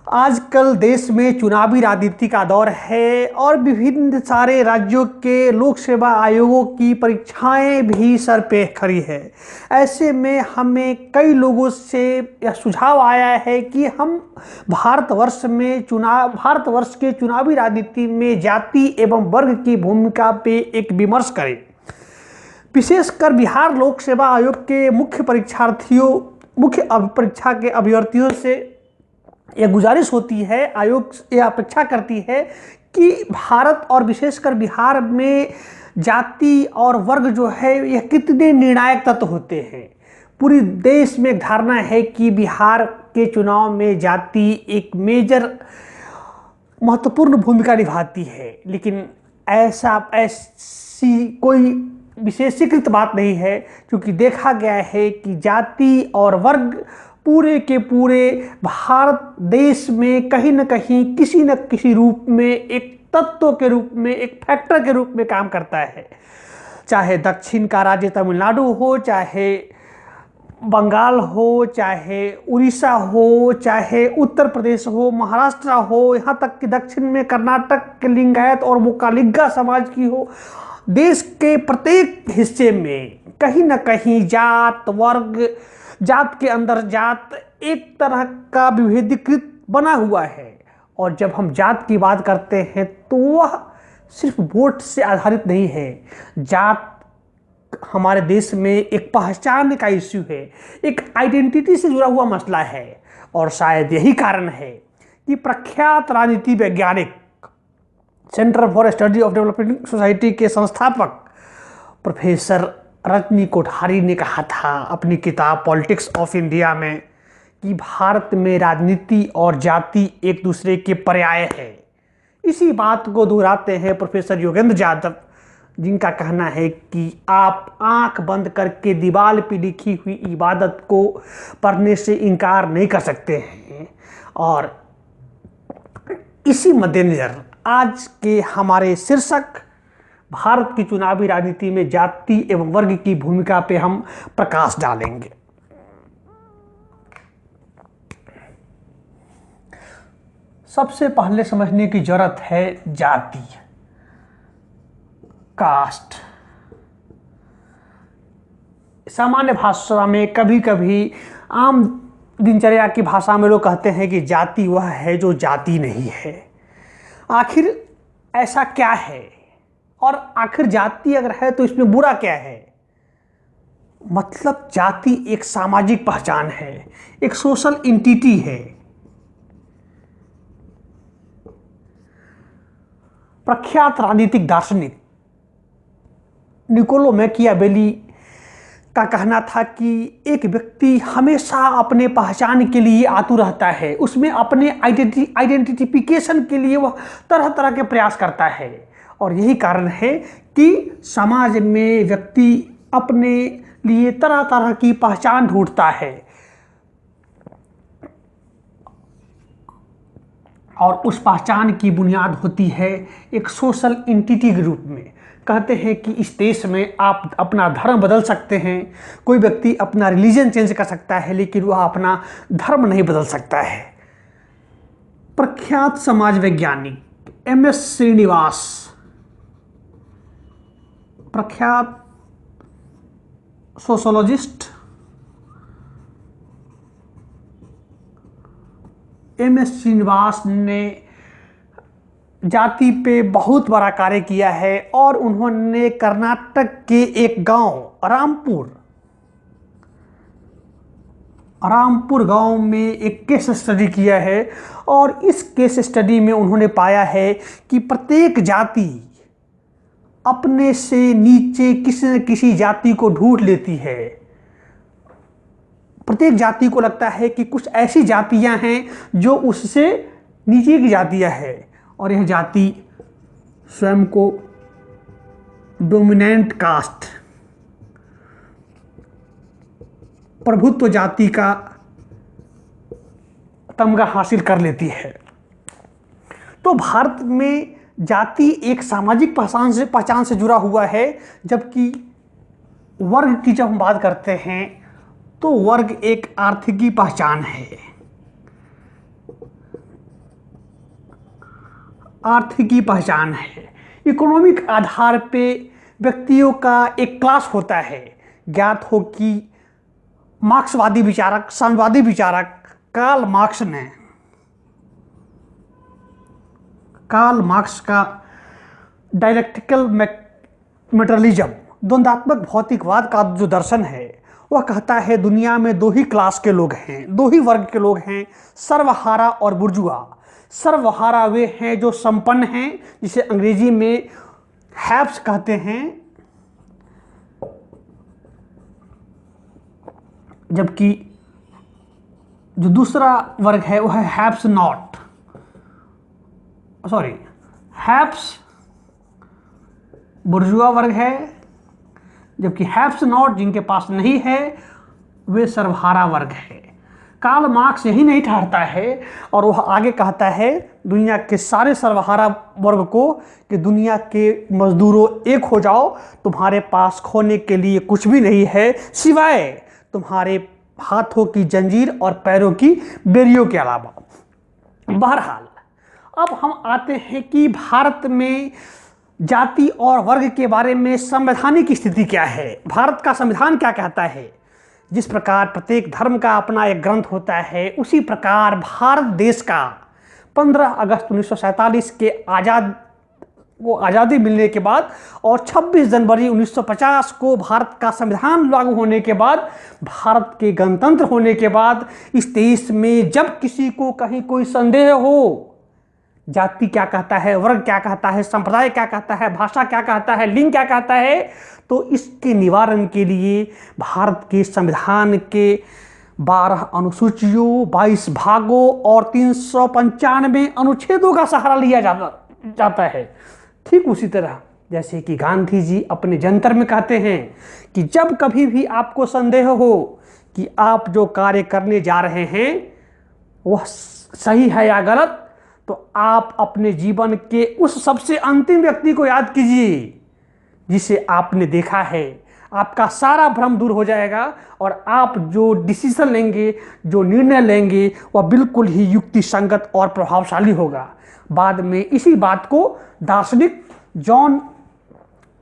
आजकल देश में चुनावी राजनीति का दौर है और विभिन्न सारे राज्यों के लोक सेवा आयोगों की परीक्षाएं भी सर पे खड़ी है। ऐसे में हमें कई लोगों से यह सुझाव आया है कि हम भारतवर्ष के चुनावी राजनीति में जाति एवं वर्ग की भूमिका पे एक विमर्श करें। विशेषकर बिहार लोक सेवा आयोग के मुख्य परीक्षा के अभ्यर्थियों से यह गुजारिश होती है, आयोग यह अपेक्षा करती है कि भारत और विशेषकर बिहार में जाति और वर्ग जो है यह कितने निर्णायक तत्व होते हैं। पूरी देश में एक धारणा है कि बिहार के चुनाव में जाति एक मेजर महत्वपूर्ण भूमिका निभाती है, लेकिन ऐसी कोई विशेषीकृत बात नहीं है, क्योंकि देखा गया है कि जाति और वर्ग पूरे के पूरे भारत देश में कहीं न कहीं किसी न किसी रूप में एक तत्व के रूप में, एक फैक्टर के रूप में काम करता है। चाहे दक्षिण का राज्य तमिलनाडु हो, चाहे बंगाल हो, चाहे उड़ीसा हो, चाहे उत्तर प्रदेश हो, महाराष्ट्र हो, यहाँ तक कि दक्षिण में कर्नाटक के लिंगायत और वोक्कालिगा समाज की हो। देश के प्रत्येक हिस्से में कहीं न कहीं जात के अंदर जात एक तरह का विभेदीकृत बना हुआ है। और जब हम जात की बात करते हैं तो वह सिर्फ वोट से आधारित नहीं है। जात हमारे देश में एक पहचान का इश्यू है, एक आइडेंटिटी से जुड़ा हुआ मसला है। और शायद यही कारण है कि प्रख्यात राजनीति वैज्ञानिक, centre for study of developing society के संस्थापक प्रोफेसर रजनी कोठारी ने कहा था अपनी किताब पॉलिटिक्स ऑफ इंडिया में कि भारत में राजनीति और जाति एक दूसरे के पर्याय है। इसी बात को दोहराते हैं प्रोफेसर योगेंद्र यादव, जिनका कहना है कि आप आंख बंद करके दीवार पर लिखी हुई इबादत को पढ़ने से इनकार नहीं कर सकते हैं। और इसी मद्देनजर आज के हमारे शीर्षक भारत की चुनावी राजनीति में जाति एवं वर्ग की भूमिका पे हम प्रकाश डालेंगे। सबसे पहले समझने की जरूरत है जाति, कास्ट। सामान्य भाषा में कभी कभी आम दिनचर्या की भाषा में लोग कहते हैं कि जाति वह है जो जाति नहीं है। आखिर ऐसा क्या है और आखिर जाति अगर है तो इसमें बुरा क्या है? मतलब जाति एक सामाजिक पहचान है, एक सोशल एंटिटी है। प्रख्यात राजनीतिक दार्शनिक निकोलो मैकियावेली का कहना था कि एक व्यक्ति हमेशा अपने पहचान के लिए आतुर रहता है, उसमें अपने आइडेंटिफिकेशन के लिए वह तरह तरह के प्रयास करता है। और यही कारण है कि समाज में व्यक्ति अपने लिए तरह तरह की पहचान ढूंढता है और उस पहचान की बुनियाद होती है एक सोशल एंटिटी के रूप में। कहते हैं कि इस देश में आप अपना धर्म बदल सकते हैं, कोई व्यक्ति अपना रिलीजन चेंज कर सकता है, लेकिन वह अपना धर्म नहीं बदल सकता है। प्रख्यात समाज वैज्ञानिक एम.एस. श्रीनिवास, प्रख्यात सोशोलॉजिस्ट एम.एस. श्रीनिवास ने जाति पे बहुत बड़ा कार्य किया है और उन्होंने कर्नाटक के एक गांव रामपुर गांव में एक केस स्टडी किया है। और इस केस स्टडी में उन्होंने पाया है कि प्रत्येक जाति अपने से नीचे किसी न किसी जाति को ढूंढ लेती है। प्रत्येक जाति को लगता है कि कुछ ऐसी जातियां हैं जो उससे नीचे की जातियां हैं, और यह जाति स्वयं को डोमिनेंट कास्ट, प्रभुत्व जाति का तमगा हासिल कर लेती है। तो भारत में जाति एक सामाजिक पहचान से जुड़ा हुआ है, जबकि वर्ग की जब हम बात करते हैं तो वर्ग एक आर्थिकी पहचान है। आर्थिकी पहचान है। इकोनॉमिक आधार पे व्यक्तियों का एक क्लास होता है। ज्ञात हो कि मार्क्सवादी विचारक, साम्यवादी विचारक कार्ल मार्क्स का डायलेक्टिकल मटेरियलिज्म, द्वंद्वात्मक भौतिकवाद का जो दर्शन है, वह कहता है दुनिया में दो ही क्लास के लोग हैं, दो ही वर्ग के लोग हैं, सर्वहारा और बुर्जुआ। सर्वहारा वे हैं जो संपन्न हैं, जिसे अंग्रेजी में हैव्स कहते हैं, जबकि जो दूसरा वर्ग है वह है हैव्स नॉट, सॉरी हैव्स बुर्जुआ वर्ग है, जबकि हैव्स नॉट जिनके पास नहीं है वे सर्वहारा वर्ग है। कार्ल मार्क्स यही नहीं ठहरता है और वह आगे कहता है दुनिया के सारे सर्वहारा वर्ग को कि दुनिया के मजदूरों एक हो जाओ, तुम्हारे पास खोने के लिए कुछ भी नहीं है सिवाय तुम्हारे हाथों की जंजीर और पैरों की बेड़ियों के अलावा। बहरहाल अब हम आते हैं कि भारत में जाति और वर्ग के बारे में संवैधानिक स्थिति क्या है। भारत का संविधान क्या कहता है। जिस प्रकार प्रत्येक धर्म का अपना एक ग्रंथ होता है, उसी प्रकार भारत देश का 15 अगस्त 1947 के आज़ादी मिलने के बाद और 26 जनवरी 1950 को भारत का संविधान लागू होने के बाद, भारत के गणतंत्र होने के बाद, इस देश में जब किसी को कहीं कोई संदेह हो, जाति क्या कहता है, वर्ग क्या कहता है, संप्रदाय क्या कहता है, भाषा क्या कहता है, लिंग क्या कहता है, तो इसके निवारण के लिए भारत के संविधान के 12 अनुसूचियों, 22 भागों और 395 अनुच्छेदों का सहारा लिया जाता है। ठीक उसी तरह जैसे कि गांधी जी अपने जंतर में कहते हैं कि जब कभी भी आपको संदेह हो कि आप जो कार्य करने जा रहे हैं वह सही है या गलत, तो आप अपने जीवन के उस सबसे अंतिम व्यक्ति को याद कीजिए जिसे आपने देखा है। आपका सारा भ्रम दूर हो जाएगा और आप जो डिसीजन लेंगे, जो निर्णय लेंगे, वह बिल्कुल ही युक्ति संगत और प्रभावशाली होगा। बाद में इसी बात को दार्शनिक जॉन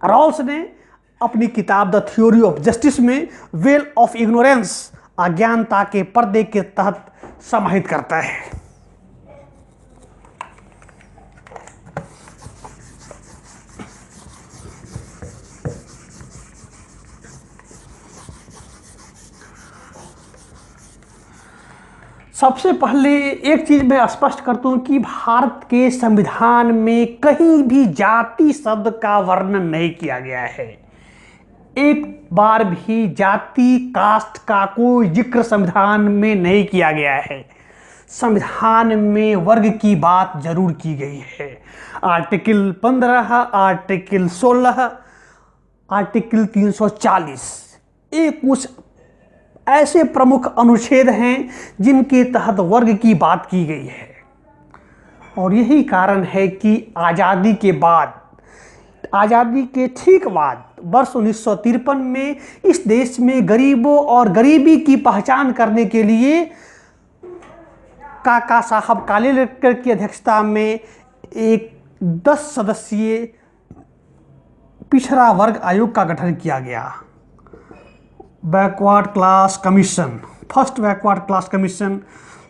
रॉल्स ने अपनी किताब द थ्योरी ऑफ जस्टिस में वेल ऑफ इग्नोरेंस, अज्ञानता के पर्दे के तहत समाहित करता है। सबसे पहले एक चीज मैं स्पष्ट करता हूं कि भारत के संविधान में कहीं भी जाति शब्द का वर्णन नहीं किया गया है। एक बार भी जाति, कास्ट का कोई जिक्र संविधान में नहीं किया गया है। संविधान में वर्ग की बात जरूर की गई है। आर्टिकल 15, आर्टिकल 16, आर्टिकल 340 एक कुछ ऐसे प्रमुख अनुच्छेद हैं जिनके तहत वर्ग की बात की गई है। और यही कारण है कि आज़ादी के ठीक बाद वर्ष 1953 में इस देश में गरीबों और गरीबी की पहचान करने के लिए काका साहब कालेलकर की अध्यक्षता में एक 10 सदस्यीय पिछड़ा वर्ग आयोग का गठन किया गया। Backward class commission, first backward class commission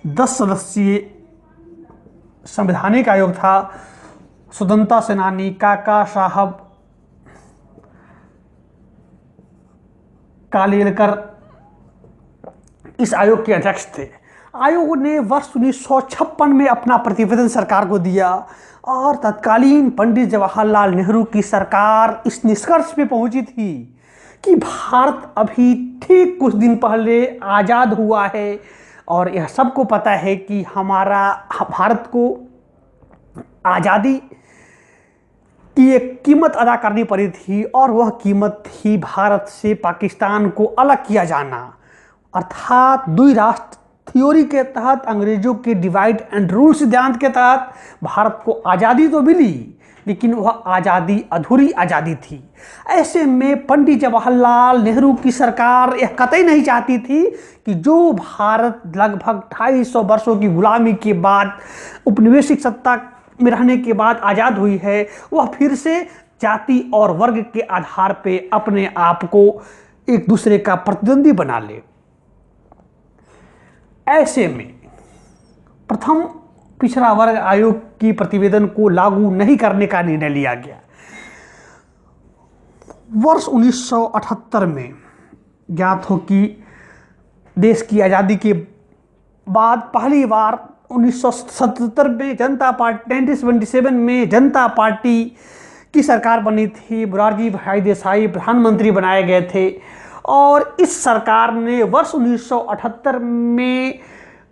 10 सदस्यीय संवैधानिक आयोग था। स्वतंत्रता सेनानी काका साहब कालेलकर इस आयोग के अध्यक्ष थे। आयोग ने वर्ष 1956 में अपना प्रतिवेदन सरकार को दिया और तत्कालीन पंडित जवाहरलाल नेहरू की सरकार इस निष्कर्ष पे पहुंची थी कि भारत अभी ठीक कुछ दिन पहले आज़ाद हुआ है और यह सबको पता है कि भारत को आज़ादी की एक कीमत अदा करनी पड़ी थी और वह कीमत थी भारत से पाकिस्तान को अलग किया जाना। अर्थात द्वि राष्ट्र थ्योरी के तहत, अंग्रेजों के डिवाइड एंड रूल सिद्धांत के तहत भारत को आज़ादी तो मिली, लेकिन वह आज़ादी अधूरी आज़ादी थी। ऐसे में पंडित जवाहरलाल नेहरू की सरकार यह कतई नहीं चाहती थी कि जो भारत लगभग 250 वर्षों की गुलामी के बाद उपनिवेशिक सत्ता में रहने के बाद आज़ाद हुई है, वह फिर से जाति और वर्ग के आधार पे अपने आप को एक दूसरे का प्रतिद्वंदी बना ले। ऐसे में प्रथम पिछड़ा वर्ग आयोग की प्रतिवेदन को लागू नहीं करने का निर्णय लिया गया। वर्ष 1978 में ज्ञात हो कि देश की आज़ादी के बाद पहली बार 1977 में जनता पार्टी 1977 में जनता पार्टी की सरकार बनी थी। मोरारजी भाई देसाई प्रधानमंत्री बनाए गए थे और इस सरकार ने वर्ष 1978 में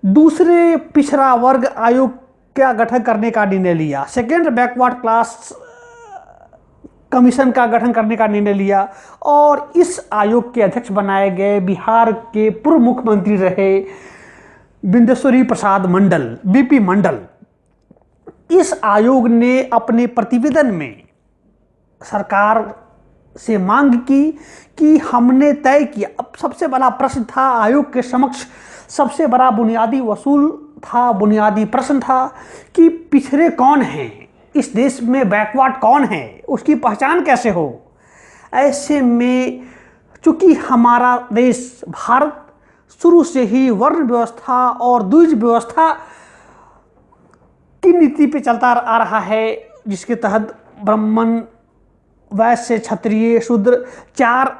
दूसरे पिछड़ा वर्ग आयोग का गठन करने का निर्णय लिया। सेकेंड बैकवर्ड क्लास कमीशन का गठन करने का निर्णय लिया और इस आयोग के अध्यक्ष बनाए गए बिहार के पूर्व मुख्यमंत्री रहे विंध्येश्वरी प्रसाद मंडल, बीपी मंडल। इस आयोग ने अपने प्रतिवेदन में सरकार से मांग की कि हमने तय किया। अब सबसे बड़ा प्रश्न था आयोग के समक्ष, सबसे बड़ा बुनियादी वसूल था, बुनियादी प्रश्न था कि पिछड़े कौन हैं इस देश में, बैकवर्ड कौन है, उसकी पहचान कैसे हो। ऐसे में चूंकि हमारा देश भारत शुरू से ही वर्ण व्यवस्था और द्विज व्यवस्था की नीति पे चलता आ रहा है, जिसके तहत ब्राह्मण, वैश्य, क्षत्रिय, शूद्र 4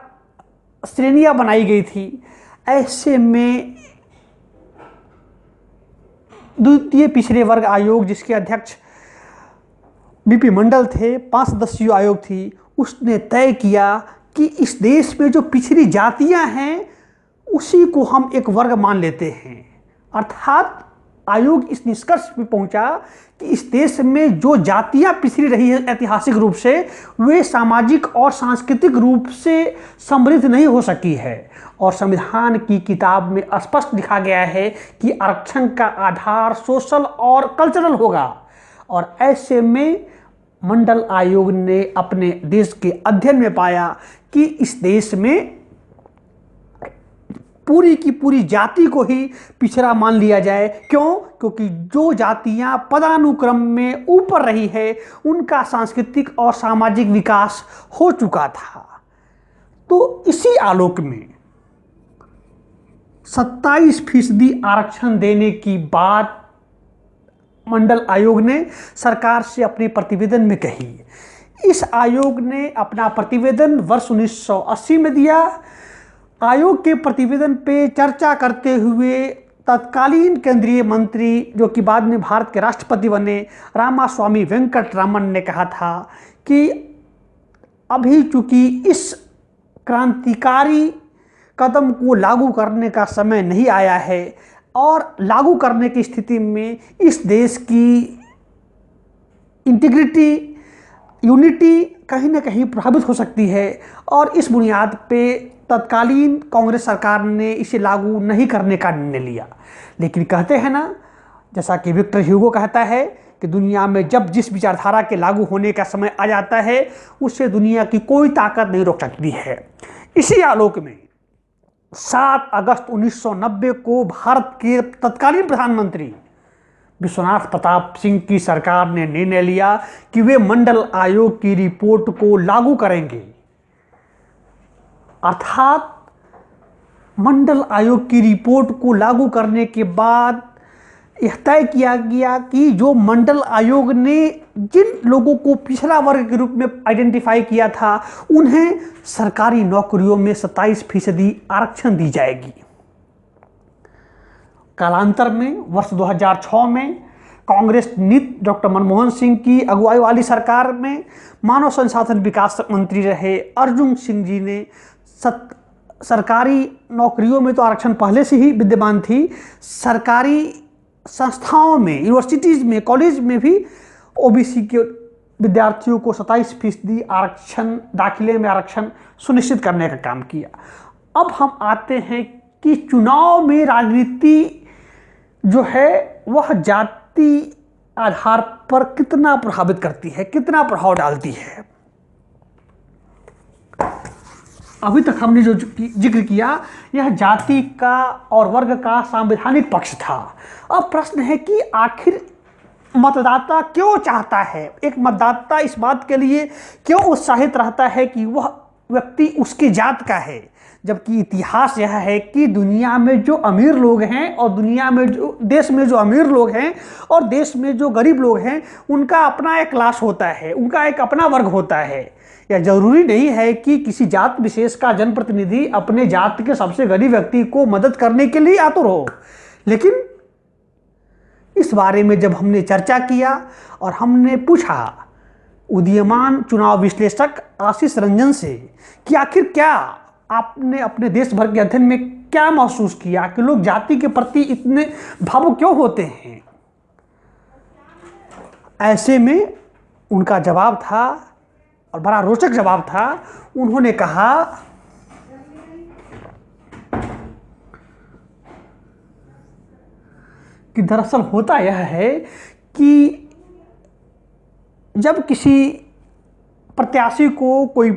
श्रेणियां बनाई गई थी। ऐसे में द्वितीय पिछड़े वर्ग आयोग, जिसके अध्यक्ष बीपी मंडल थे, 5 सदस्यीय आयोग थी, उसने तय किया कि इस देश में जो पिछड़ी जातियां हैं उसी को हम एक वर्ग मान लेते हैं। अर्थात आयोग इस निष्कर्ष पे पहुंचा कि इस देश में जो जातियां पिछड़ी रही है ऐतिहासिक रूप से, वे सामाजिक और सांस्कृतिक रूप से समृद्ध नहीं हो सकी है। और संविधान की किताब में स्पष्ट लिखा गया है कि आरक्षण का आधार सोशल और कल्चरल होगा। और ऐसे में मंडल आयोग ने अपने देश के अध्ययन में पाया कि इस देश में पूरी की पूरी जाति को ही पिछड़ा मान लिया जाए। क्यों? क्योंकि जो जातियां पदानुक्रम में ऊपर रही है उनका सांस्कृतिक और सामाजिक विकास हो चुका था। तो इसी आलोक में 27% आरक्षण देने की बात मंडल आयोग ने सरकार से अपने प्रतिवेदन में कही। इस आयोग ने अपना प्रतिवेदन वर्ष 1980 में दिया। आयोग के प्रतिवेदन पे चर्चा करते हुए तत्कालीन केंद्रीय मंत्री, जो कि बाद में भारत के राष्ट्रपति बने, रामास्वामी वेंकटरामन ने कहा था कि अभी चूंकि इस क्रांतिकारी कदम को लागू करने का समय नहीं आया है और लागू करने की स्थिति में इस देश की इंटीग्रिटी, यूनिटी कहीं ना कहीं प्रभावित हो सकती है और इस बुनियाद पे तत्कालीन कांग्रेस सरकार ने इसे लागू नहीं करने का निर्णय लिया। लेकिन कहते हैं ना, जैसा कि विक्टर ह्यूगो कहता है कि दुनिया में जब जिस विचारधारा के लागू होने का समय आ जाता है उससे दुनिया की कोई ताकत नहीं रोक सकती है। इसी आलोक में 7 अगस्त 1990 को भारत के तत्कालीन प्रधानमंत्री विश्वनाथ प्रताप सिंह की सरकार ने निर्णय लिया कि वे मंडल आयोग की रिपोर्ट को लागू करेंगे। अर्थात मंडल आयोग की रिपोर्ट को लागू करने के बाद यह तय किया गया कि जो मंडल आयोग ने जिन लोगों को पिछड़ा वर्ग के रूप में आइडेंटिफाई किया था उन्हें सरकारी नौकरियों में 27% आरक्षण दी जाएगी। कालांतर में वर्ष 2006 में कांग्रेस नीति डॉक्टर मनमोहन सिंह की अगुवाई वाली सरकार में मानव संसाधन विकास मंत्री रहे अर्जुन सिंह जी ने सरकारी नौकरियों में तो आरक्षण पहले से ही विद्यमान थी, सरकारी संस्थाओं में, यूनिवर्सिटीज़ में, कॉलेज में भी ओबीसी के विद्यार्थियों को 27% आरक्षण, दाखिले में आरक्षण सुनिश्चित करने का काम किया। अब हम आते हैं कि चुनाव में राजनीति जो है वह जाति आधार पर कितना प्रभावित करती है, कितना प्रभाव डालती है। अभी तक हमने जो जिक्र किया यह जाति का और वर्ग का संवैधानिक पक्ष था। अब प्रश्न है कि आखिर मतदाता क्यों चाहता है, एक मतदाता इस बात के लिए क्यों उत्साहित रहता है कि वह व्यक्ति उसकी जात का है, जबकि इतिहास यह है कि दुनिया में जो अमीर लोग हैं और दुनिया में जो देश में जो अमीर लोग हैं और देश में जो गरीब लोग हैं, उनका अपना एक क्लास होता है, उनका एक अपना वर्ग होता है। यह जरूरी नहीं है कि किसी जात विशेष का जनप्रतिनिधि अपने जात के सबसे गरीब व्यक्ति को मदद करने के लिए आतुर हो। लेकिन इस बारे में जब हमने चर्चा किया और हमने पूछा उदीयमान चुनाव विश्लेषक आशीष रंजन से कि आखिर क्या आपने अपने देश भर के अध्ययन में क्या महसूस किया कि लोग जाति के प्रति इतने भावुक क्यों होते हैं, ऐसे में उनका जवाब था और बड़ा रोचक जवाब था। उन्होंने कहा कि दरअसल होता यह है कि जब किसी प्रत्याशी को कोई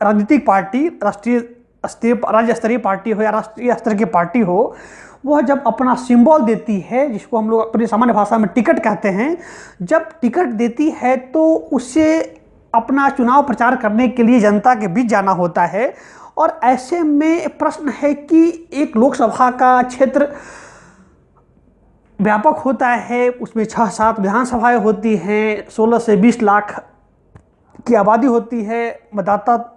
राजनीतिक पार्टी, राज्य स्तरीय पार्टी हो या राष्ट्रीय स्तर की पार्टी हो, वह जब अपना सिंबल देती है, जिसको हम लोग अपनी सामान्य भाषा में टिकट कहते हैं, जब टिकट देती है तो उसे अपना चुनाव प्रचार करने के लिए जनता के बीच जाना होता है। और ऐसे में प्रश्न है कि एक लोकसभा का क्षेत्र व्यापक होता है, उसमें 6-7 विधानसभाएं होती हैं, 16 से 20 लाख की आबादी होती है, मतदाता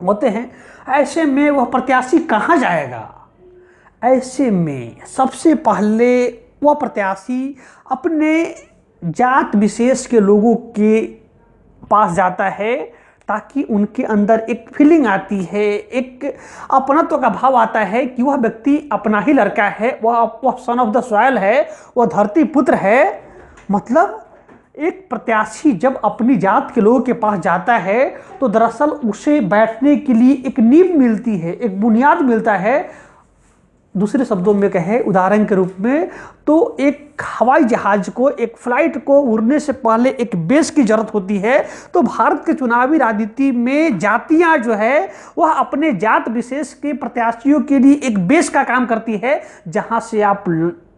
होते हैं। ऐसे में वह प्रत्याशी कहाँ जाएगा? ऐसे में सबसे पहले वह प्रत्याशी अपने जात विशेष के लोगों के पास जाता है, ताकि उनके अंदर एक फीलिंग आती है, एक अपनत्व का भाव आता है कि वह व्यक्ति अपना ही लड़का है, वह सन ऑफ द सॉइल है, वह धरती पुत्र है। मतलब एक प्रत्याशी जब अपनी जात के लोगों के पास जाता है तो दरअसल उसे बैठने के लिए एक नींव मिलती है, एक बुनियाद मिलता है। दूसरे शब्दों में कहें, उदाहरण के रूप में, तो एक हवाई जहाज को, एक फ्लाइट को उड़ने से पहले एक बेस की जरूरत होती है। तो भारत के चुनावी राजनीति में जातियां जो है वह अपने जात विशेष के प्रत्याशियों के लिए एक बेस का काम करती है, जहां से आप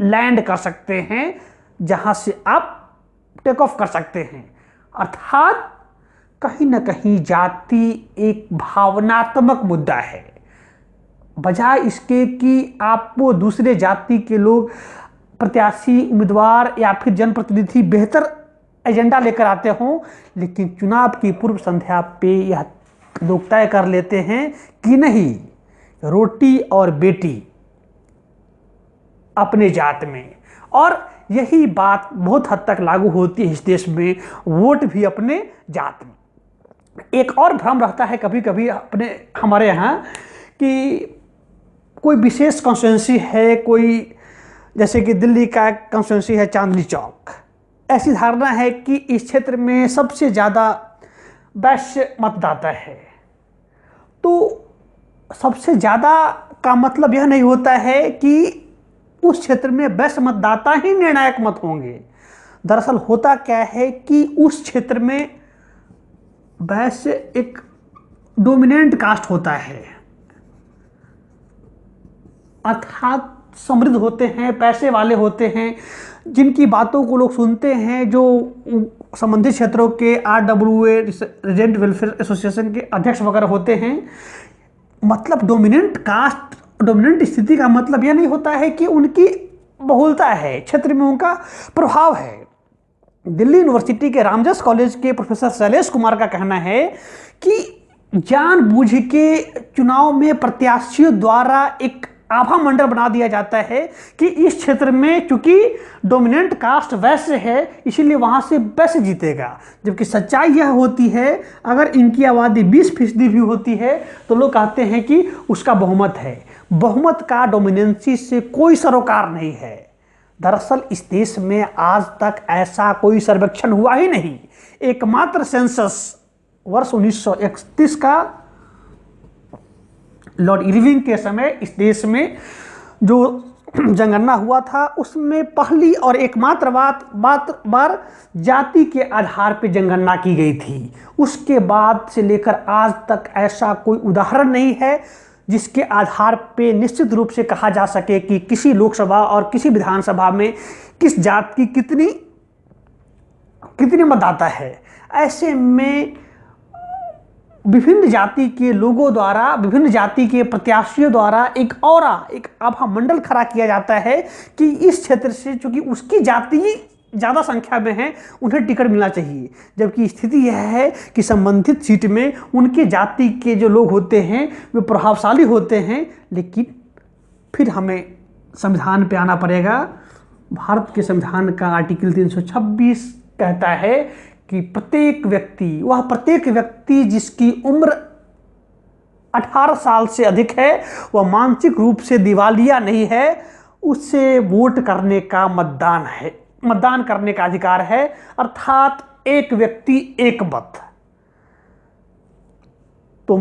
लैंड कर सकते हैं, जहां से आप टेक ऑफ कर सकते हैं। अर्थात कहीं ना कहीं जाति एक भावनात्मक मुद्दा है, बजाय इसके कि आपको दूसरे जाति के लोग, प्रत्याशी, उम्मीदवार या फिर जनप्रतिनिधि बेहतर एजेंडा लेकर आते हों। लेकिन चुनाव की पूर्व संध्या पे यह लोग तय कर लेते हैं कि नहीं, रोटी और बेटी अपने जात में। और यही बात बहुत हद तक लागू होती है इस देश में, वोट भी अपने जात में। एक और भ्रम रहता है कभी कभी हमारे यहाँ कि कोई विशेष कॉन्स्टिट्यूंसी है, कोई जैसे कि दिल्ली का कॉन्स्टिट्यूंसी है चांदनी चौक, ऐसी धारणा है कि इस क्षेत्र में सबसे ज़्यादा वैश्य मतदाता है। तो सबसे ज़्यादा का मतलब यह नहीं होता है कि उस क्षेत्र में वैश्य मतदाता ही निर्णायक मत होंगे। दरअसल होता क्या है कि उस क्षेत्र में वैश्य एक डोमिनेंट कास्ट होता है, अर्थात समृद्ध होते हैं, पैसे वाले होते हैं, जिनकी बातों को लोग सुनते हैं, जो संबंधित क्षेत्रों के RWA रेजिडेंट वेलफेयर एसोसिएशन के अध्यक्ष वगैरह होते हैं। मतलब डोमिनेंट कास्ट, डोमिनेंट स्थिति का मतलब यह नहीं होता है कि उनकी बहुलता है, क्षेत्र में उनका प्रभाव है। दिल्ली यूनिवर्सिटी के रामजस कॉलेज के प्रोफेसर शैलेश कुमार का कहना है कि जानबूझ के चुनाव में प्रत्याशियों द्वारा एक आभा मंडल बना दिया जाता है कि इस क्षेत्र में चूंकि डोमिनेंट कास्ट वैश्य है, इसीलिए वहां से वैश्य जीतेगा। जबकि सच्चाई यह होती है, अगर इनकी आबादी 20% भी होती है तो लोग कहते हैं कि उसका बहुमत है। बहुमत का डोमिनेंसी से कोई सरोकार नहीं है। दरअसल इस देश में आज तक ऐसा कोई सर्वेक्षण हुआ ही नहीं। एकमात्र सेंसस वर्ष 1931 का लॉर्ड इरविंग के समय इस देश में जो जनगणना हुआ था, उसमें पहली और एकमात्र बार जाति के आधार पर जनगणना की गई थी। उसके बाद से लेकर आज तक ऐसा कोई उदाहरण नहीं है जिसके आधार पे निश्चित रूप से कहा जा सके कि किसी लोकसभा और किसी विधानसभा में किस जात की कितनी कितने मतदाता है। ऐसे में विभिन्न जाति के लोगों द्वारा, विभिन्न जाति के प्रत्याशियों द्वारा एक आभा मंडल खड़ा किया जाता है कि इस क्षेत्र से चूंकि उसकी जाति ज़्यादा संख्या में है, उन्हें टिकट मिलना चाहिए। जबकि स्थिति यह है कि संबंधित सीट में उनके जाति के जो लोग होते हैं वे प्रभावशाली होते हैं। लेकिन फिर हमें संविधान पे आना पड़ेगा। भारत के संविधान का आर्टिकल 326 कहता है कि प्रत्येक व्यक्ति जिसकी उम्र 18 साल से अधिक है, वह मानसिक रूप से दिवालिया नहीं है, उससे वोट करने का मतदान करने का अधिकार है। अर्थात एक व्यक्ति एक मत। तो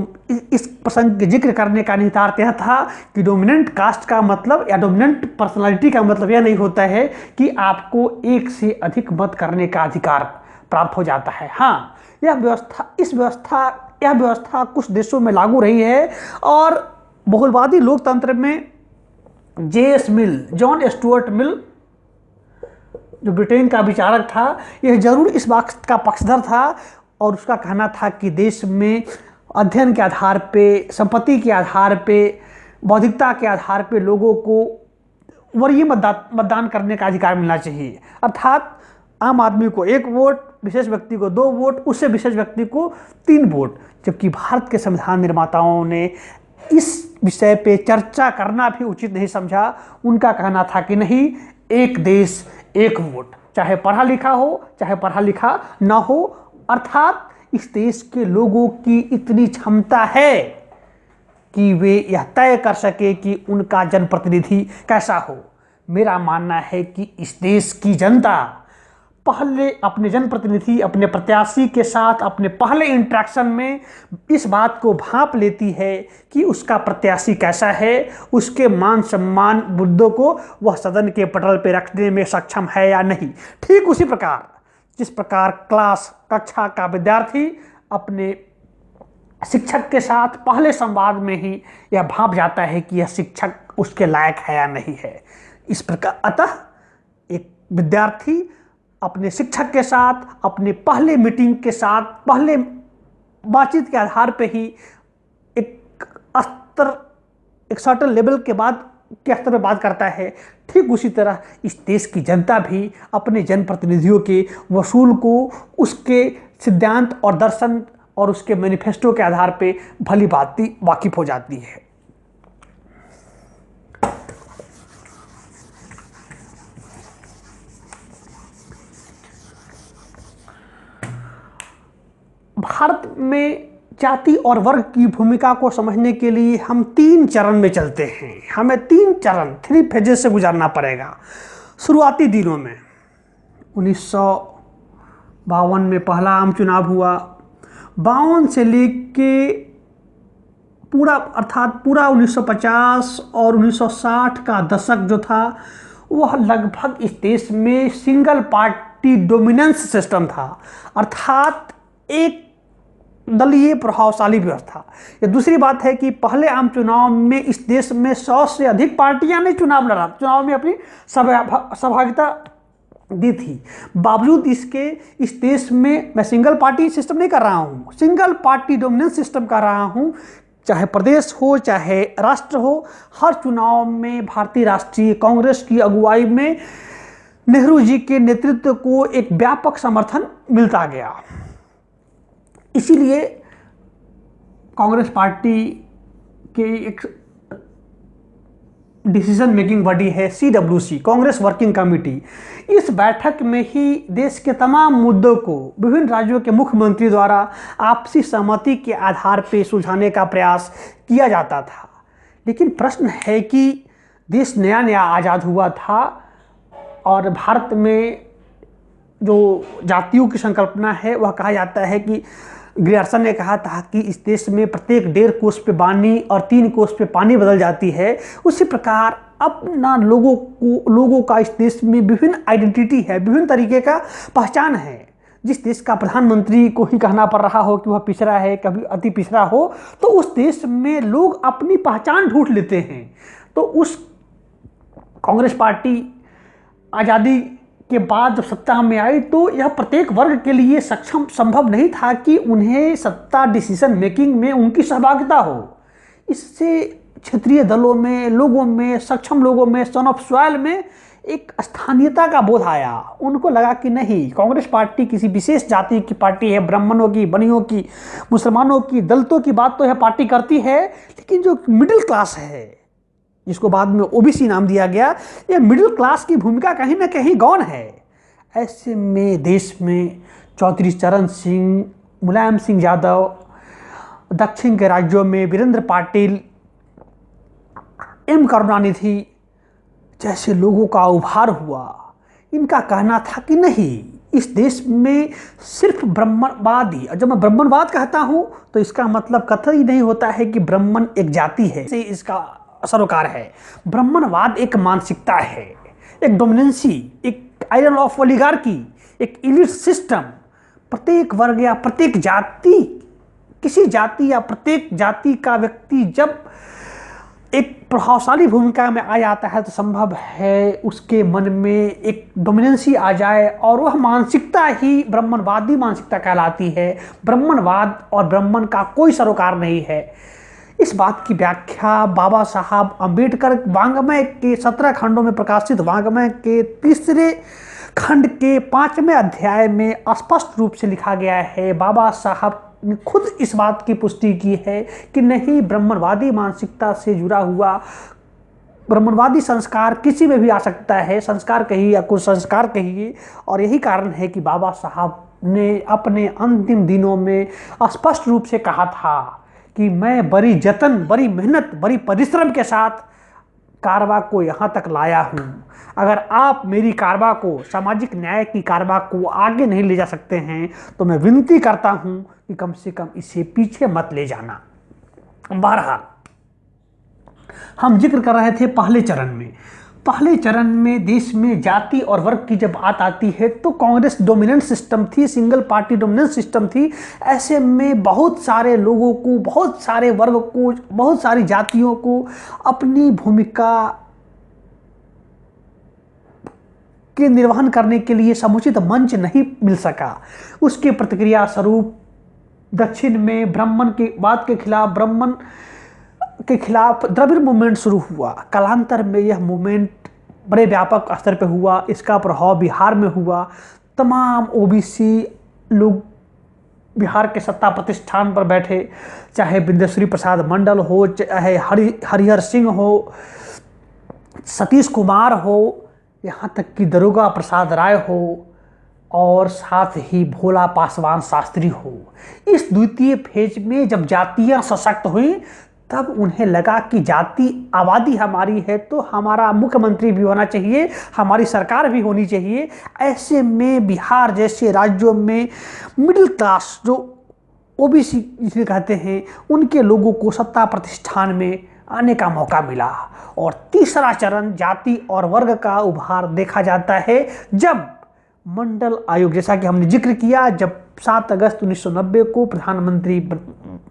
इस प्रसंग के जिक्र करने का निहितार्थ यह था कि डोमिनेंट कास्ट का मतलब या डोमिनेंट पर्सनालिटी का मतलब यह नहीं होता है कि आपको एक से अधिक मत करने का अधिकार प्राप्त हो जाता है। हाँ, यह व्यवस्था कुछ देशों में लागू रही है और बहुलवादी लोकतंत्र में जॉन स्टुअर्ट मिल, जो ब्रिटेन का विचारक था, यह जरूर इस बात का पक्षधर था और उसका कहना था कि देश में अध्ययन के आधार पे, संपत्ति के आधार पे, बौद्धिकता के आधार पे लोगों को वरीय मतदान करने का अधिकार मिलना चाहिए। अर्थात आम आदमी को 1 वोट, विशेष व्यक्ति को 2 वोट, उससे विशेष व्यक्ति को 3 वोट। जबकि भारत के संविधान निर्माताओं ने इस विषय पे चर्चा करना भी उचित नहीं समझा। उनका कहना था कि नहीं, एक देश एक वोट, चाहे पढ़ा लिखा हो चाहे पढ़ा लिखा ना हो। अर्थात इस देश के लोगों की इतनी क्षमता है कि वे यह तय कर सके कि उनका जनप्रतिनिधि कैसा हो। मेरा मानना है कि इस देश की जनता पहले अपने जनप्रतिनिधि, अपने प्रत्याशी के साथ अपने पहले इंटरेक्शन में इस बात को भांप लेती है कि उसका प्रत्याशी कैसा है, उसके मान सम्मान मुद्दों को वह सदन के पटल पर रखने में सक्षम है या नहीं। ठीक उसी प्रकार जिस प्रकार कक्षा का विद्यार्थी अपने शिक्षक के साथ पहले संवाद में ही यह भांप जाता है कि यह शिक्षक उसके लायक है या नहीं है। इस प्रकार अतः एक विद्यार्थी अपने शिक्षक के साथ, अपने पहले मीटिंग के साथ, पहले बातचीत के आधार पे ही एक सर्टेन लेवल के बाद के स्तर पर बात करता है। ठीक उसी तरह इस देश की जनता भी अपने जनप्रतिनिधियों के वसूल को उसके सिद्धांत और दर्शन और उसके मैनिफेस्टो के आधार पे भली भांति वाकिफ हो जाती है। भारत में जाति और वर्ग की भूमिका को समझने के लिए हम 3 चरण में चलते हैं। हमें 3 फेजेस से गुजरना पड़ेगा। शुरुआती दिनों में 1952 में पहला आम चुनाव हुआ। 52 से लेके पूरा 1950 और 1960 का दशक जो था वह लगभग इस देश में सिंगल पार्टी डोमिनेंस सिस्टम था। अर्थात एक दलीय प्रभावशाली व्यवस्था। ये दूसरी बात है कि पहले आम चुनाव में इस देश में 100 से अधिक पार्टियां ने चुनाव में अपनी सहभागिता दी थी। बावजूद इसके इस देश में मैं सिंगल पार्टी सिस्टम नहीं कर रहा हूँ, सिंगल पार्टी डोमिनेंस सिस्टम कर रहा हूँ। चाहे प्रदेश हो चाहे राष्ट्र हो, हर चुनाव में भारतीय राष्ट्रीय कांग्रेस की अगुवाई में नेहरू जी के नेतृत्व को एक व्यापक समर्थन मिलता गया। इसीलिए कांग्रेस पार्टी के एक डिसीजन मेकिंग बॉडी है CWC, कांग्रेस वर्किंग कमेटी। इस बैठक में ही देश के तमाम मुद्दों को विभिन्न राज्यों के मुख्यमंत्री द्वारा आपसी सहमति के आधार पर सुलझाने का प्रयास किया जाता था। लेकिन प्रश्न है कि देश नया आज़ाद हुआ था और भारत में जो जातियों की संकल्पना है वह कहा जाता है कि ग्रियर्सन ने कहा था कि इस देश में प्रत्येक 1.5 कोस पे वाणी और 3 कोस पे पानी बदल जाती है। उसी प्रकार अपना लोगों का इस देश में विभिन्न आइडेंटिटी है, विभिन्न तरीके का पहचान है। जिस देश का प्रधानमंत्री को ही कहना पड़ रहा हो कि वह पिछड़ा है, कभी अति पिछड़ा हो, तो उस देश में लोग अपनी पहचान ढूंढ लेते हैं। तो उस कांग्रेस पार्टी आज़ादी के बाद जब सत्ता में आई तो यह प्रत्येक वर्ग के लिए सक्षम संभव नहीं था कि उन्हें सत्ता डिसीजन मेकिंग में उनकी सहभागिता हो। इससे क्षेत्रीय दलों में, लोगों में, सक्षम लोगों में, सन ऑफ सॉइल में एक स्थानीयता का बोध आया। उनको लगा कि नहीं, कांग्रेस पार्टी किसी विशेष जाति की पार्टी है, ब्राह्मणों की, बनियों की, मुसलमानों की, दलितों की बात तो यह पार्टी करती है, लेकिन जो मिडिल क्लास है, जिसको बाद में ओबीसी नाम दिया गया, यह मिडिल क्लास की भूमिका कहीं ना कहीं गौण है। ऐसे में देश में चौधरी चरण सिंह, मुलायम सिंह यादव, दक्षिण के राज्यों में वीरेंद्र पाटिल, एम करुणानिधि जैसे लोगों का उभार हुआ। इनका कहना था कि नहीं, इस देश में सिर्फ ब्राह्मणवादी, और जब मैं ब्राह्मणवाद कहता हूं तो इसका मतलब कतई नहीं होता है कि ब्राह्मण एक जाति है, से इसका सरोकार है। ब्राह्मणवाद एक मानसिकता है, एक डोमिनेंसी, एक आयरन ऑफ ओलिगार्की, एक इलीट सिस्टम। प्रत्येक वर्ग या प्रत्येक जाति, किसी जाति या प्रत्येक जाति का व्यक्ति जब एक प्रभावशाली भूमिका में आ जाता है तो संभव है उसके मन में एक डोमिनेंसी आ जाए, और वह मानसिकता ही ब्राह्मणवादी मानसिकता कहलाती है। ब्राह्मणवाद और ब्राह्मण का कोई सरोकार नहीं है। इस बात की व्याख्या बाबा साहब अम्बेडकर वाङ्मय के 17 खंडों में प्रकाशित वाङ्मय के 3 खंड के 5वें अध्याय में स्पष्ट रूप से लिखा गया है। बाबा साहब ने खुद इस बात की पुष्टि की है कि नहीं, ब्राह्मणवादी मानसिकता से जुड़ा हुआ ब्राह्मणवादी संस्कार किसी में भी आ सकता है, संस्कार कहिए या कुछ संस्कार कहिए। और यही कारण है कि बाबा साहब ने अपने अंतिम दिनों में स्पष्ट रूप से कहा था कि मैं बड़ी जतन, बड़ी मेहनत, बड़ी परिश्रम के साथ कारवा को यहाँ तक लाया हूँ। अगर आप मेरी कारवा को, सामाजिक न्याय की कारवा को आगे नहीं ले जा सकते हैं तो मैं विनती करता हूँ कि कम से कम इसे पीछे मत ले जाना। बहरहाल, हम जिक्र कर रहे थे पहले चरण में देश में जाति और वर्ग की जब बात आती है तो कांग्रेस डोमिनेंट सिस्टम थी, सिंगल पार्टी डोमिनेंट सिस्टम थी। ऐसे में बहुत सारे लोगों को, बहुत सारे वर्ग को, बहुत सारी जातियों को अपनी भूमिका के निर्वहन करने के लिए समुचित मंच नहीं मिल सका। उसके प्रतिक्रिया स्वरूप दक्षिण में ब्राह्मण के बात के खिलाफ, ब्राह्मण के खिलाफ द्रविड़ मूवमेंट शुरू हुआ। कालांतर में यह मूवमेंट बड़े व्यापक स्तर पर हुआ। इसका प्रभाव बिहार में हुआ। तमाम ओबीसी लोग बिहार के सत्ता प्रतिष्ठान पर बैठे, चाहे विंध्यश्री प्रसाद मंडल हो, चाहे हरिहर सिंह हो, सतीश कुमार हो, यहाँ तक कि दरोगा प्रसाद राय हो, और साथ ही भोला पासवान शास्त्री हो। इस द्वितीय फेज में जब जातियाँ सशक्त हुई तब उन्हें लगा कि जाति आबादी हमारी है तो हमारा मुख्यमंत्री भी होना चाहिए, हमारी सरकार भी होनी चाहिए। ऐसे में बिहार जैसे राज्यों में मिडिल क्लास, जो ओबीसी जिसे कहते हैं, उनके लोगों को सत्ता प्रतिष्ठान में आने का मौका मिला। और तीसरा चरण जाति और वर्ग का उभार देखा जाता है जब मंडल आयोग, जैसा कि हमने जिक्र किया, जब 7 अगस्त 1990 को प्रधानमंत्री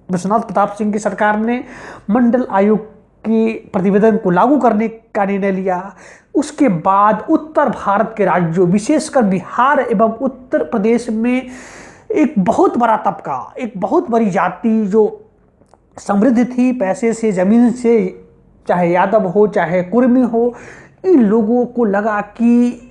विश्वनाथ प्रताप सिंह की सरकार ने मंडल आयोग के प्रतिवेदन को लागू करने का निर्णय लिया। उसके बाद उत्तर भारत के राज्यों, विशेषकर बिहार एवं उत्तर प्रदेश में एक बहुत बड़ा तबका, एक बहुत बड़ी जाति जो समृद्ध थी पैसे से, जमीन से, चाहे यादव हो चाहे कुर्मी हो, इन लोगों को लगा कि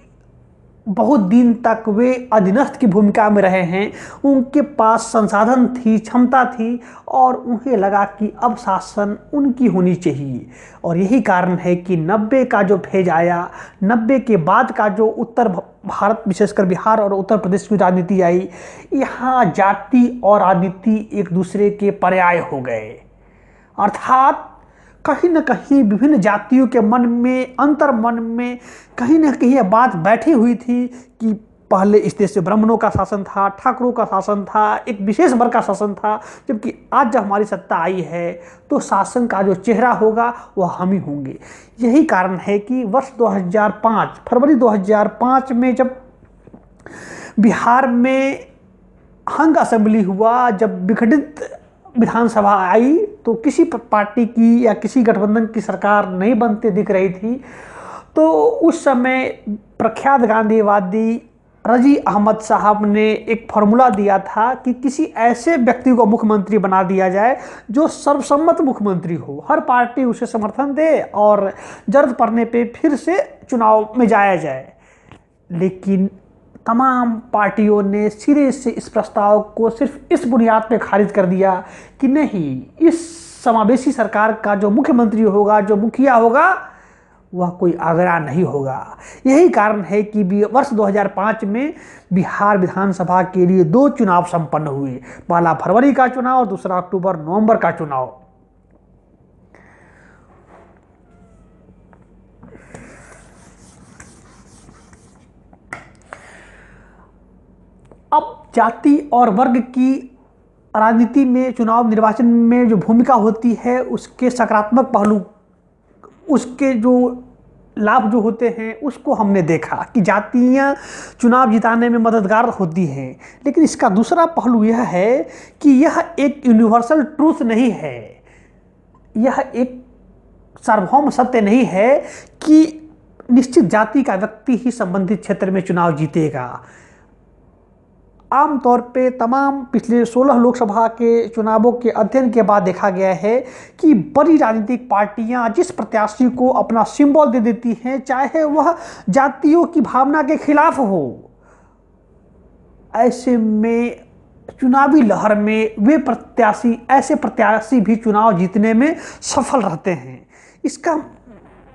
बहुत दिन तक वे अधीनस्थ की भूमिका में रहे हैं, उनके पास संसाधन थी, क्षमता थी, और उन्हें लगा कि अब शासन उनकी होनी चाहिए। और यही कारण है कि 90 का जो फेज आया, 90 के बाद का जो उत्तर भारत, विशेषकर बिहार और उत्तर प्रदेश की राजनीति आई, यहाँ जाति और राजनीति एक दूसरे के पर्याय हो गए। अर्थात कहीं न कहीं विभिन्न जातियों के मन में, अंतर मन में कहीं न कहीं यह बात बैठी हुई थी कि पहले इस देश में ब्राह्मणों का शासन था, ठाकुरों का शासन था, एक विशेष वर्ग का शासन था, जबकि आज जब हमारी सत्ता आई है तो शासन का जो चेहरा होगा वह हम ही होंगे। यही कारण है कि वर्ष 2005, फरवरी 2005 में जब बिहार में हंग असेंबली हुआ, जब विघटित विधानसभा आई, तो किसी पार्टी की या किसी गठबंधन की सरकार नहीं बनते दिख रही थी, तो उस समय प्रख्यात गांधीवादी रजी अहमद साहब ने एक फॉर्मूला दिया था कि किसी ऐसे व्यक्ति को मुख्यमंत्री बना दिया जाए जो सर्वसम्मत मुख्यमंत्री हो, हर पार्टी उसे समर्थन दे और जरूरत पड़ने पे फिर से चुनाव में जाया जाए। लेकिन तमाम पार्टियों ने सिरे से इस प्रस्ताव को सिर्फ इस बुनियाद पे खारिज कर दिया कि नहीं, इस समावेशी सरकार का जो मुख्यमंत्री होगा, जो मुखिया होगा, वह कोई आगरा नहीं होगा। यही कारण है कि वर्ष 2005 में बिहार विधानसभा के लिए 2 चुनाव संपन्न हुए, पहला फरवरी का चुनाव और दूसरा अक्टूबर नवंबर का चुनाव। अब जाति और वर्ग की राजनीति में, चुनाव निर्वाचन में जो भूमिका होती है, उसके सकारात्मक पहलू, उसके जो लाभ जो होते हैं, उसको हमने देखा कि जातियां चुनाव जिताने में मददगार होती हैं। लेकिन इसका दूसरा पहलू यह है कि यह एक यूनिवर्सल ट्रूथ नहीं है, यह एक सार्वभौम सत्य नहीं है कि निश्चित जाति का व्यक्ति ही संबंधित क्षेत्र में चुनाव जीतेगा। आमतौर पे तमाम पिछले 16 लोकसभा के चुनावों के अध्ययन के बाद देखा गया है कि बड़ी राजनीतिक पार्टियां जिस प्रत्याशी को अपना सिंबल दे देती हैं, चाहे वह जातियों की भावना के खिलाफ हो, ऐसे में चुनावी लहर में वे प्रत्याशी, ऐसे प्रत्याशी भी चुनाव जीतने में सफल रहते हैं। इसका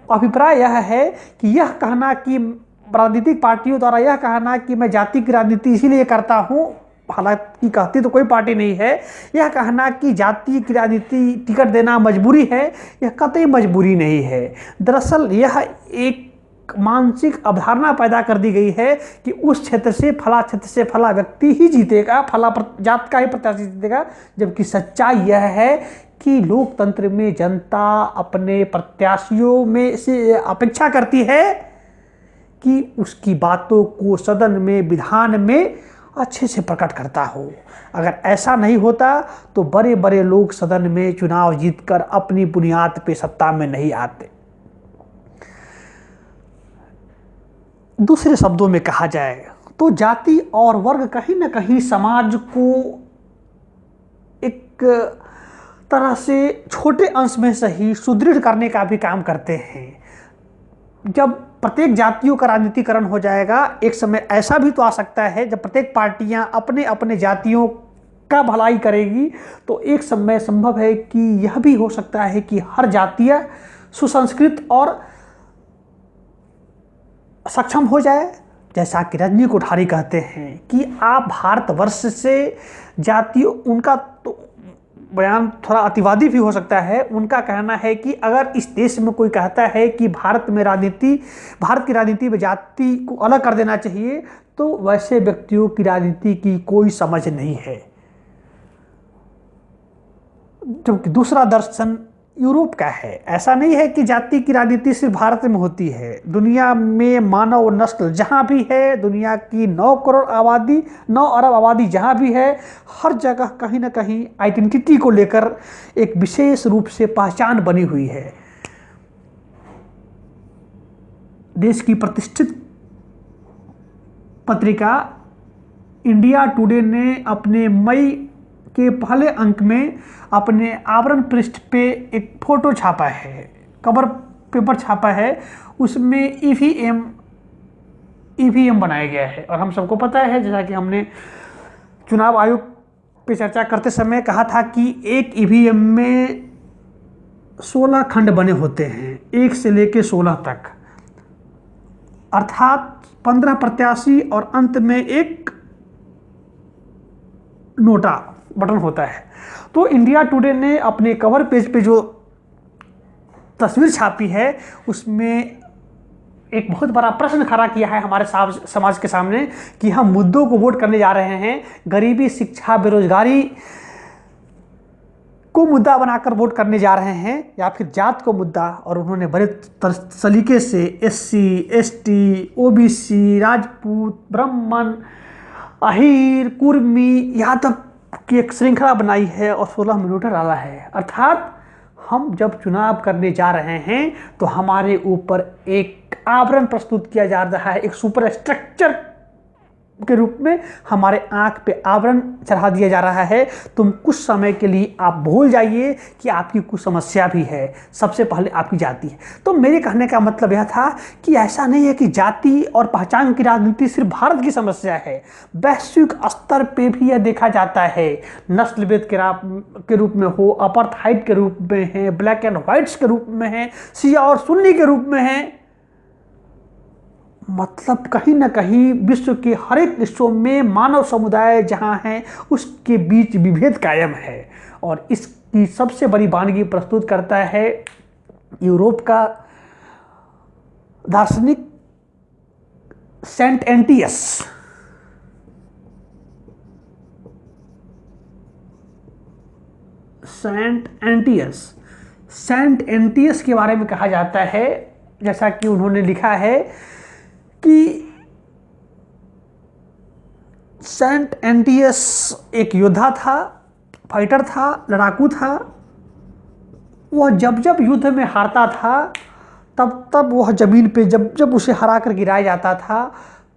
अभिप्राय यह है कि यह कहना कि राजनीतिक पार्टियों द्वारा यह कहना कि मैं जाति की राजनीति इसीलिए करता हूँ, हालांकि कहती तो कोई पार्टी नहीं है, यह कहना कि जाति की राजनीति टिकट देना मजबूरी है, यह कतई मजबूरी नहीं है। दरअसल यह एक मानसिक अवधारणा पैदा कर दी गई है कि उस क्षेत्र से, फला क्षेत्र से फला व्यक्ति ही जीतेगा, फला जात का ही प्रत्याशी जीतेगा, जबकि सच्चाई यह है कि लोकतंत्र में जनता अपने प्रत्याशियों में से अपेक्षा करती है कि उसकी बातों को सदन में, विधान में अच्छे से प्रकट करता हो। अगर ऐसा नहीं होता तो बड़े बड़े लोग सदन में चुनाव जीतकर अपनी बुनियाद पे सत्ता में नहीं आते। दूसरे शब्दों में कहा जाए तो जाति और वर्ग कहीं ना कहीं समाज को एक तरह से छोटे अंश में सही सुदृढ़ करने का भी काम करते हैं। जब प्रत्येक जातियों का राजनीतिकरण हो जाएगा, एक समय ऐसा भी तो आ सकता है जब प्रत्येक पार्टियां अपने अपने जातियों का भलाई करेगी, तो एक समय संभव है कि यह भी हो सकता है कि हर जातीय सुसंस्कृत और सक्षम हो जाए। जैसा कि रजनी कोठारी कहते हैं कि आप भारतवर्ष से जातियों, उनका तो बयान थोड़ा अतिवादी भी हो सकता है, उनका कहना है कि अगर इस देश में कोई कहता है कि भारत की राजनीति में जाति को अलग कर देना चाहिए, तो वैसे व्यक्तियों की राजनीति की कोई समझ नहीं है। जबकि दूसरा दर्शन यूरोप का है। ऐसा नहीं है कि जाति की राजनीति सिर्फ भारत में होती है। दुनिया में मानव नस्ल जहाँ भी है, दुनिया की 9 अरब आबादी जहाँ भी है, हर जगह कहीं ना कहीं आइडेंटिटी को लेकर एक विशेष रूप से पहचान बनी हुई है। देश की प्रतिष्ठित पत्रिका इंडिया टुडे ने अपने मई के पहले अंक में अपने आवरण पृष्ठ पे एक फोटो छापा है, कवर पेपर छापा है, उसमें ईवीएम बनाया गया है। और हम सबको पता है, जैसा कि हमने चुनाव आयोग पे चर्चा करते समय कहा था कि एक ईवीएम में 16 खंड बने होते हैं, 1 से लेकर 16 तक, अर्थात 15 प्रत्याशी और अंत में एक नोटा बटन होता है। तो इंडिया टुडे ने अपने कवर पेज पे जो तस्वीर छापी है, उसमें एक बहुत बड़ा प्रश्न खड़ा किया है हमारे समाज के सामने कि हम मुद्दों को वोट करने जा रहे हैं, गरीबी, शिक्षा, बेरोजगारी को मुद्दा बनाकर वोट करने जा रहे हैं या फिर जात को मुद्दा। और उन्होंने बड़े सलीके से SC, ST, OBC, राजपूत, ब्राह्मण, अहीर, कुर्मी, यादव की एक श्रृंखला बनाई है और 16 मिनट डाला है। अर्थात हम जब चुनाव करने जा रहे हैं तो हमारे ऊपर एक आवरण प्रस्तुत किया जा रहा है, एक सुपर स्ट्रक्चर के रूप में हमारे आंख पे आवरण चढ़ा दिया जा रहा है। तुम कुछ समय के लिए आप भूल जाइए कि आपकी कुछ समस्या भी है, सबसे पहले आपकी जाति है। तो मेरे कहने का मतलब यह था कि ऐसा नहीं है कि जाति और पहचान की राजनीति सिर्फ भारत की समस्या है, वैश्विक स्तर पे भी यह देखा जाता है। नस्लभेद के रूप में हो, अपार्थाइड के रूप में है, ब्लैक एंड व्हाइट्स के रूप में है, शिया और सुन्नी के रूप में है। मतलब कहीं ना कहीं विश्व के हर एक हिस्सों में मानव समुदाय जहां है उसके बीच विभेद कायम है। और इसकी सबसे बड़ी वानगी प्रस्तुत करता है यूरोप का दार्शनिक सेंट एंटियस। सेंट एंटियस के बारे में कहा जाता है, जैसा कि उन्होंने लिखा है कि सेंट एंटियस एक योद्धा था, फाइटर था, लड़ाकू था। वह जब जब युद्ध में हारता था तब वह जमीन पे जब उसे हरा कर गिराया जाता था,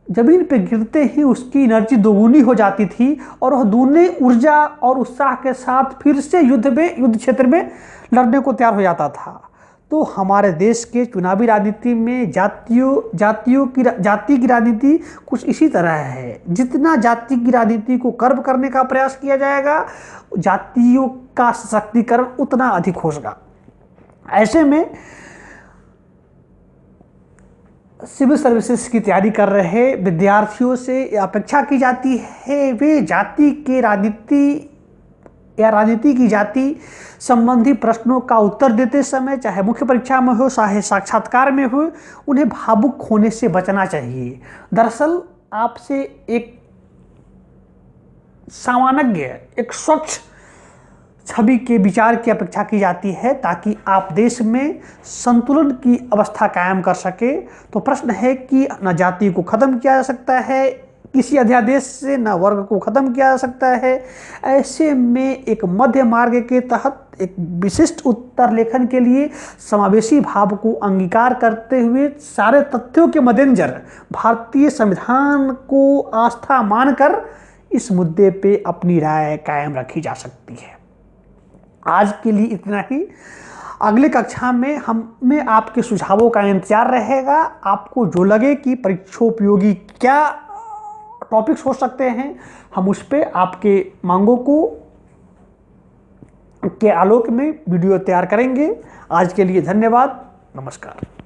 जमीन पे गिरते ही उसकी एनर्जी दोगुनी हो जाती थी और वह दूनी ऊर्जा और उत्साह के साथ फिर से युद्ध क्षेत्र में लड़ने को तैयार हो जाता था। तो हमारे देश के चुनावी राजनीति में जाति की राजनीति कुछ इसी तरह है। जितना जाति की राजनीति को कर्व करने का प्रयास किया जाएगा, जातियों का सशक्तिकरण उतना अधिक होगा। ऐसे में सिविल सर्विसेज की तैयारी कर रहे विद्यार्थियों से अपेक्षा की जाती है वे जाति के राजनीति या राजनीति की जाति संबंधी प्रश्नों का उत्तर देते समय, चाहे मुख्य परीक्षा में हो चाहे साक्षात्कार में हो, उन्हें भावुक होने से बचना चाहिए। दरअसल आपसे एक सामान्य, एक स्वच्छ छवि के विचार की अपेक्षा की जाती है ताकि आप देश में संतुलन की अवस्था कायम कर सके। तो प्रश्न है कि न जाति को खत्म किया जा सकता है किसी अध्यादेश से, न वर्ग को खत्म किया जा सकता है। ऐसे में एक मध्य मार्ग के तहत एक विशिष्ट उत्तर लेखन के लिए समावेशी भाव को अंगीकार करते हुए सारे तथ्यों के मद्देनजर भारतीय संविधान को आस्था मानकर इस मुद्दे पे अपनी राय कायम रखी जा सकती है। आज के लिए इतना ही। अगले कक्षा में हमें आपके सुझावों का इंतजार रहेगा। आपको जो लगे कि परीक्षोपयोगी क्या टॉपिक्स हो सकते हैं, हम उस पे आपके मांगों को के आलोक में वीडियो तैयार करेंगे। आज के लिए धन्यवाद, नमस्कार।